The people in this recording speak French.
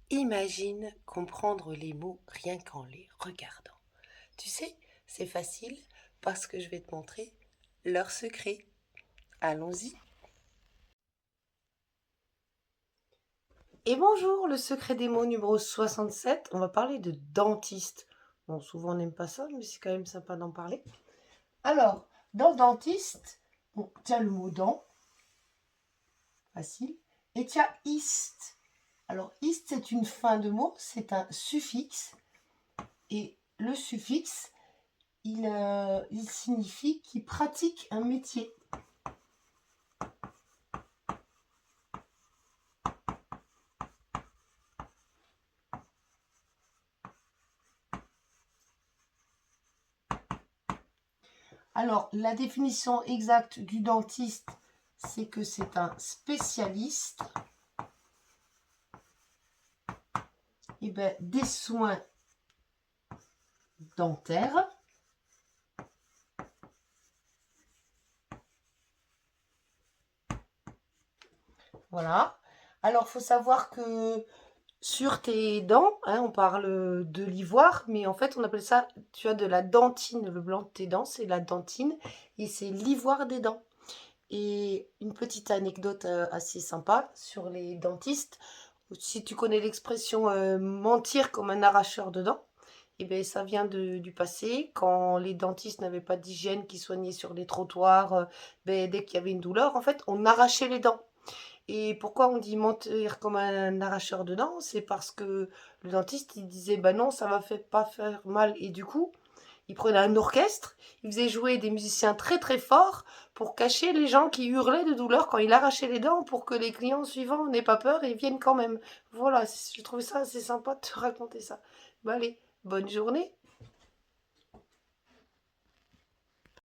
Imagine comprendre les mots rien qu'en les regardant. Tu sais, c'est facile parce que je vais te montrer leur secret. Allons-y. Et bonjour, le secret des mots numéro 67. On va parler de dentiste. Bon, souvent on n'aime pas ça, mais c'est quand même sympa d'en parler. Alors, dans dentiste, bon, tu as le mot dent, facile, et tu as ist. Alors, ist, c'est une fin de mot, c'est un suffixe, et le suffixe, il signifie qu'il pratique un métier. Alors, la définition exacte du dentiste, c'est que c'est un spécialiste des soins dentaires. Voilà. Alors, il faut savoir que sur tes dents, hein, on parle de l'ivoire, mais en fait, on appelle ça, tu as de la dentine. Le blanc de tes dents, c'est la dentine, et c'est l'ivoire des dents. Et une petite anecdote assez sympa sur les dentistes. Si tu connais l'expression mentir comme un arracheur de dents, eh bien, ça vient du passé, quand les dentistes n'avaient pas d'hygiène, qui soignaient sur les trottoirs, dès qu'il y avait une douleur, en fait, on arrachait les dents. Et pourquoi on dit mentir comme un arracheur de dents? C'est parce que le dentiste, il disait, bah non, ça va pas faire mal. Et du coup, il prenait un orchestre, il faisait jouer des musiciens très très forts pour cacher les gens qui hurlaient de douleur quand il arrachait les dents, pour que les clients suivants n'aient pas peur et viennent quand même. Voilà, je trouvais ça assez sympa de te raconter ça. Bah allez, bonne journée.